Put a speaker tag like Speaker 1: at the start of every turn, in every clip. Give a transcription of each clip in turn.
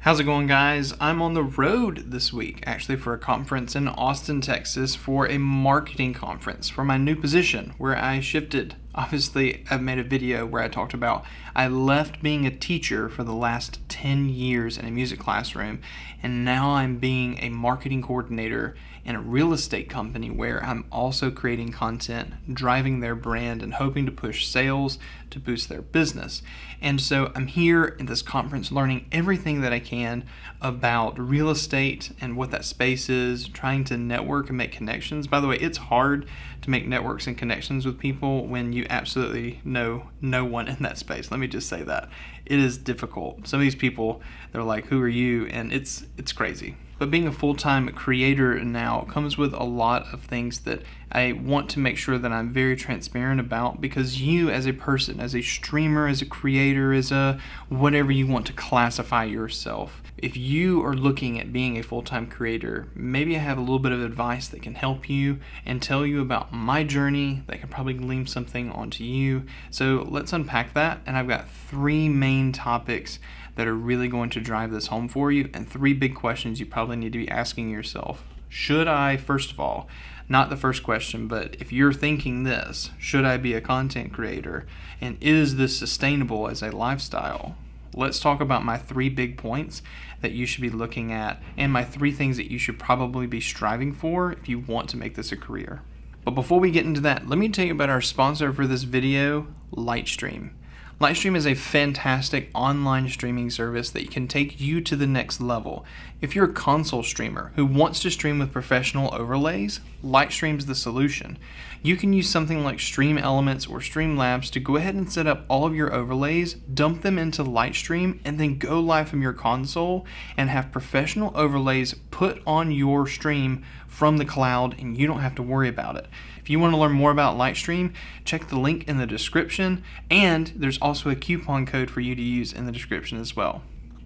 Speaker 1: How's it going, guys? I'm on the road this week, actually, for a conference in Austin, Texas, for a marketing conference for my new position where I shifted. Obviously, I've made a video where I talked about I left being a teacher for the last 10 years in a music classroom, and now I'm being a marketing coordinator in a real estate company where I'm also creating content, driving their brand, and hoping to push sales to boost their business. And so I'm here in this conference learning everything that I can about real estate and what that space is, trying to network and make connections. By the way, it's hard to make networks and connections with people when you absolutely know no one in that space. Let me just say that. It is difficult. Some of these people, they're like, who are you? And it's crazy. But being a full-time creator now comes with a lot of things that I want to make sure that I'm very transparent about, because you as a person, as a streamer, as a creator, as a whatever you want to classify yourself, if you are looking at being a full-time creator, maybe I have a little bit of advice that can help you and tell you about my journey that can probably glean something onto you. So let's unpack that, and I've got 3 main topics that are really going to drive this home for you, and 3 big questions you probably need to be asking yourself. Should I, first of all, not the first question, but if you're thinking this, should I be a content creator? And is this sustainable as a lifestyle? Let's talk about my 3 big points that you should be looking at, and my 3 things that you should probably be striving for if you want to make this a career. But before we get into that, let me tell you about our sponsor for this video, Lightstream. Lightstream is a fantastic online streaming service that can take you to the next level. If you're a console streamer who wants to stream with professional overlays, Lightstream's the solution. You can use something like Stream Elements or Streamlabs to go ahead and set up all of your overlays, dump them into Lightstream, and then go live from your console and have professional overlays put on your stream from the cloud, and you don't have to worry about it. If you want to learn more about Lightstream, check the link in the description, and there's also a coupon code for you to use in the description as well.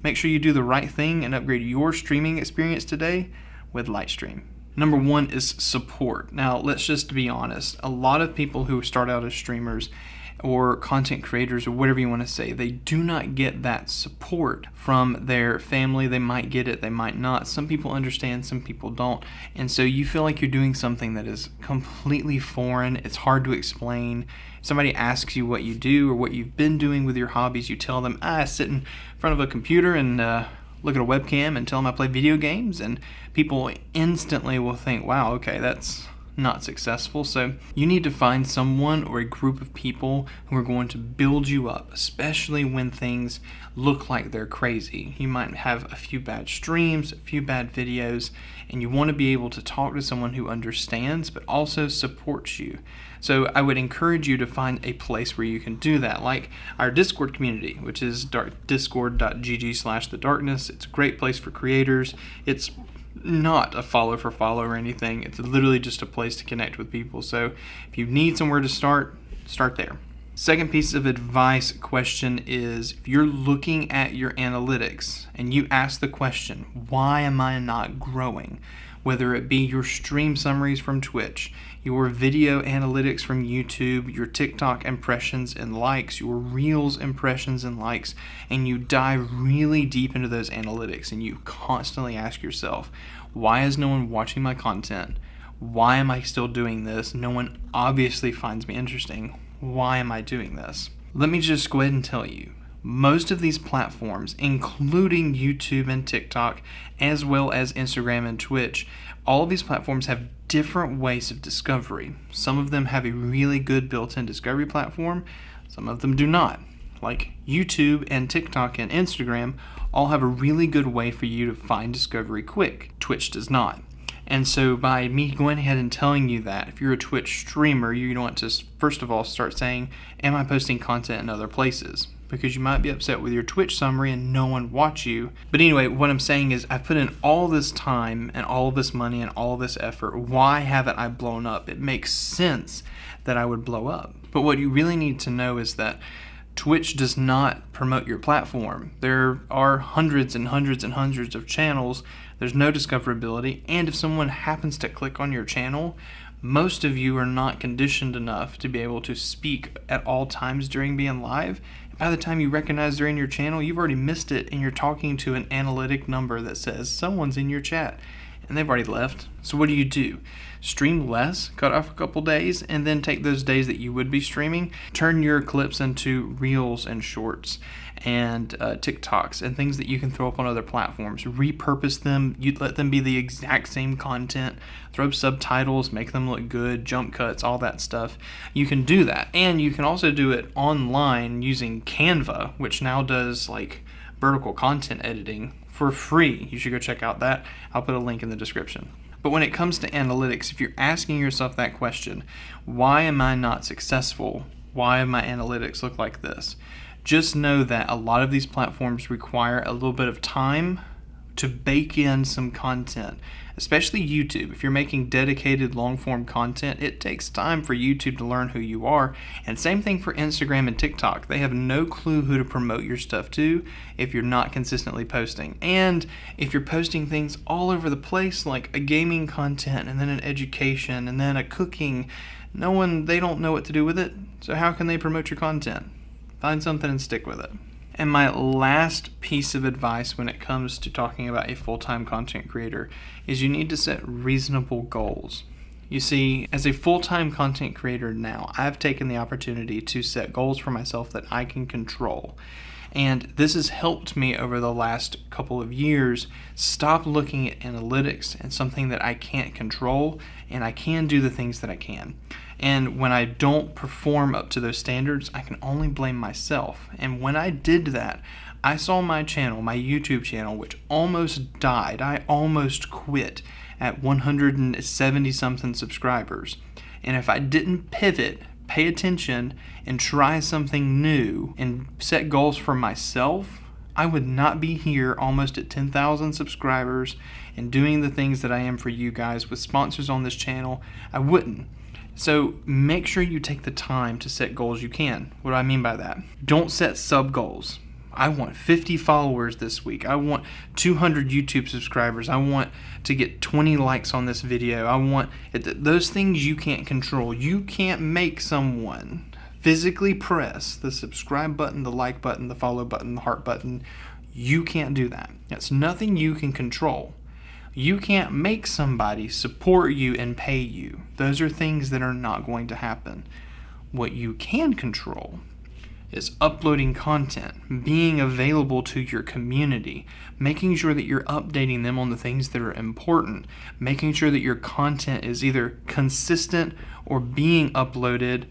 Speaker 1: Make sure you do the right thing and upgrade your streaming experience today with Lightstream. Number 1 is support. Now, let's just be honest. A lot of people who start out as streamers or content creators or whatever you want to say, they do not get that support from their family. They might get it, they might not. Some people understand, some people don't. And so you feel like you're doing something that is completely foreign. It's hard to explain. If somebody asks you what you do or what you've been doing with your hobbies, you tell them, I sit in front of a computer and look at a webcam and tell them I play video games, and people instantly will think, wow, okay, that's not successful. So you need to find someone or a group of people who are going to build you up, especially when things look like they're crazy. You might have a few bad streams, a few bad videos, and you want to be able to talk to someone who understands but also supports you. So I would encourage you to find a place where you can do that, like our Discord community, which is discord.gg/thedarkness. It's a great place for creators. It's not a follow for follow or anything. It's literally just a place to connect with people. So if you need somewhere to start there. Second piece of advice question is, if you're looking at your analytics and you ask the question, why am I not growing? Whether it be your stream summaries from Twitch, your video analytics from YouTube, your TikTok impressions and likes, your Reels impressions and likes, and you dive really deep into those analytics and you constantly ask yourself, why is no one watching my content? Why am I still doing this? No one obviously finds me interesting. Why am I doing this? Let me just go ahead and tell you, most of these platforms, including YouTube and TikTok, as well as Instagram and Twitch, all of these platforms have different ways of discovery. Some of them have a really good built-in discovery platform. Some of them do not. Like YouTube and TikTok and Instagram all have a really good way for you to find discovery quick. Twitch does not. And so by me going ahead and telling you that, if you're a Twitch streamer, you want to first of all start saying, am I posting content in other places? Because you might be upset with your Twitch summary and no one watch you. But anyway, what I'm saying is I've put in all this time and all of this money and all of this effort. Why haven't I blown up? It makes sense that I would blow up. But what you really need to know is that Twitch does not promote your platform. There are hundreds and hundreds and hundreds of channels. There's no discoverability. And if someone happens to click on your channel, most of you are not conditioned enough to be able to speak at all times during being live. By the time you recognize they're in your channel, you've already missed it, and you're talking to an analytic number that says someone's in your chat, and they've already left. So what do? Stream less, cut off a couple days, and then take those days that you would be streaming, turn your clips into reels and shorts and TikToks and things that you can throw up on other platforms. Repurpose them. You'd let them be the exact same content. Throw subtitles, make them look good, jump cuts, all that stuff. You can do that. And you can also do it online using Canva, which now does like vertical content editing for free. You should go check out that. I'll put a link in the description. But when it comes to analytics, if you're asking yourself that question, why am I not successful? Why do my analytics look like this? Just know that a lot of these platforms require a little bit of time to bake in some content, especially YouTube. If you're making dedicated long-form content, it takes time for YouTube to learn who you are. And same thing for Instagram and TikTok. They have no clue who to promote your stuff to if you're not consistently posting. And if you're posting things all over the place, like a gaming content and then an education and then a cooking, they don't know what to do with it. So how can they promote your content? Find something and stick with it. And my last piece of advice when it comes to talking about a full-time content creator is you need to set reasonable goals. You see, as a full-time content creator now, I've taken the opportunity to set goals for myself that I can control. And this has helped me over the last couple of years stop looking at analytics and something that I can't control, and I can do the things that I can. And when I don't perform up to those standards, I can only blame myself. And when I did that, I saw my channel, my YouTube channel, which almost died. I almost quit at 170 something subscribers. And if I didn't pivot, pay attention, and try something new and set goals for myself, I would not be here almost at 10,000 subscribers and doing the things that I am for you guys with sponsors on this channel. I wouldn't. So make sure you take the time to set goals you can. What do I mean by that? Don't set sub goals. I want 50 followers this week. I want 200 YouTube subscribers. I want to get 20 likes on this video. I want those things you can't control. You can't make someone physically press the subscribe button, the like button, the follow button, the heart button. You can't do that. That's nothing you can control. You can't make somebody support you and pay you. Those are things that are not going to happen. What you can control is uploading content, being available to your community, making sure that you're updating them on the things that are important, making sure that your content is either consistent or being uploaded.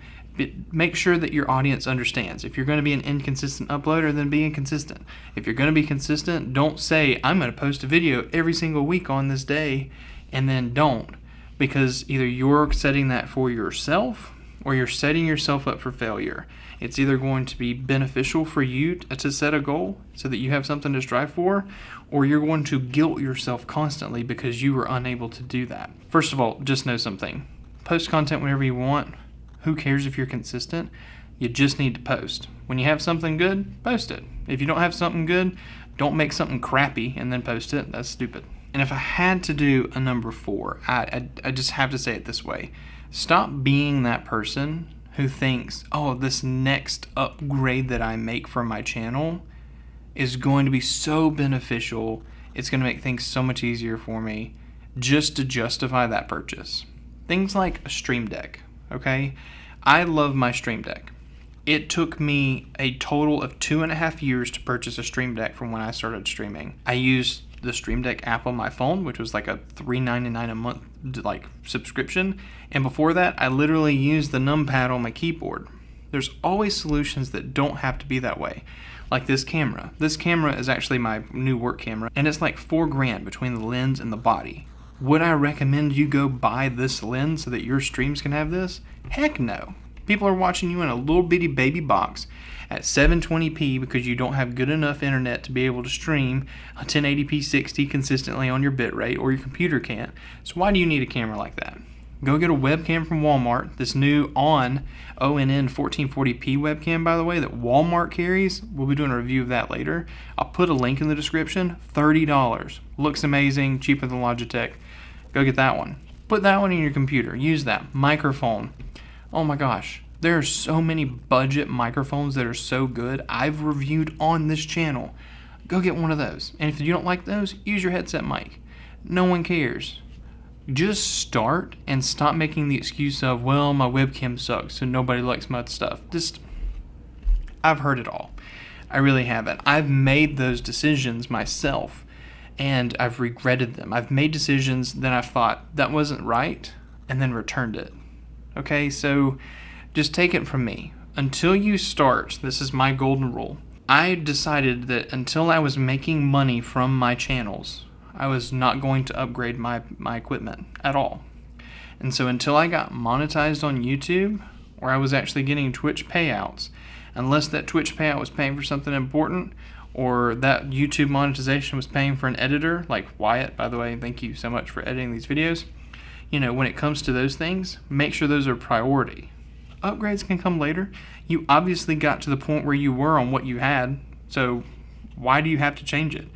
Speaker 1: Make sure that your audience understands. If you're going to be an inconsistent uploader, then be inconsistent. If you're going to be consistent, don't say, I'm going to post a video every single week on this day, and then don't. Because either you're setting that for yourself or you're setting yourself up for failure. It's either going to be beneficial for you to set a goal so that you have something to strive for, or you're going to guilt yourself constantly because you were unable to do that. First of all, just know something. Post content whenever you want. Who cares if you're consistent? You just need to post. When you have something good, post it. If you don't have something good, don't make something crappy and then post it. That's stupid. And if I had to do a number 4, I just have to say it this way. Stop being that person who thinks, oh, this next upgrade that I make for my channel is going to be so beneficial. It's going to make things so much easier for me just to justify that purchase. Things like a Stream Deck. Okay, I love my Stream Deck. It took me a total of 2.5 years to purchase a Stream Deck from when I started streaming. I used the Stream Deck app on my phone, which was like a $3.99 a month subscription. And before that, I literally used the numpad on my keyboard. There's always solutions that don't have to be that way. Like this camera. This camera is actually my new work camera, and it's like $4,000 between the lens and the body. Would I recommend you go buy this lens so that your streams can have this? Heck no. People are watching you in a little bitty baby box at 720p because you don't have good enough internet to be able to stream a 1080p 60 consistently on your bitrate, or your computer can't. So why do you need a camera like that? Go get a webcam from Walmart. This new ONN 1440p webcam, by the way, that Walmart carries. We'll be doing a review of that later. I'll put a link in the description. $30. Looks amazing, cheaper than Logitech. Go get that one. Put that one in your computer. Use that. Microphone. Oh my gosh. There are so many budget microphones that are so good. I've reviewed on this channel. Go get one of those. And if you don't like those, use your headset mic. No one cares. Just start and stop making the excuse of, well, my webcam sucks, so nobody likes my stuff. I've heard it all. I really haven't. I've made those decisions myself, and I've regretted them. I've made decisions that I thought that wasn't right, and then returned it. Okay, so just take it from me. Until you start, this is my golden rule. I decided that until I was making money from my channels, I was not going to upgrade my equipment at all. And so until I got monetized on YouTube, or I was actually getting Twitch payouts, unless that Twitch payout was paying for something important, or that YouTube monetization was paying for an editor, like Wyatt, by the way, thank you so much for editing these videos. You know, when it comes to those things, make sure those are priority. Upgrades can come later. You obviously got to the point where you were on what you had, so why do you have to change it?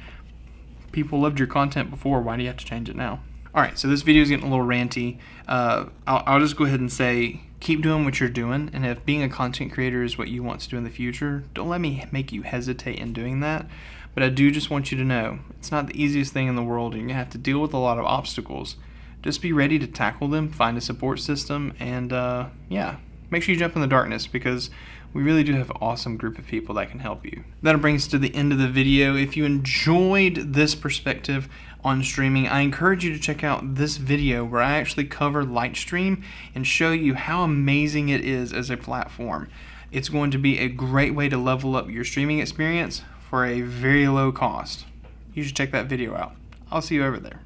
Speaker 1: People loved your content before, why do you have to change it now? Alright, so this video is getting a little ranty. I'll just go ahead and say, keep doing what you're doing, and if being a content creator is what you want to do in the future, don't let me make you hesitate in doing that. But I do just want you to know, it's not the easiest thing in the world, and you have to deal with a lot of obstacles. Just be ready to tackle them, find a support system, and yeah, make sure you jump in the darkness, because we really do have an awesome group of people that can help you. That'll bring us to the end of the video. If you enjoyed this perspective on streaming, I encourage you to check out this video where I actually cover Lightstream and show you how amazing it is as a platform. It's going to be a great way to level up your streaming experience for a very low cost. You should check that video out. I'll see you over there.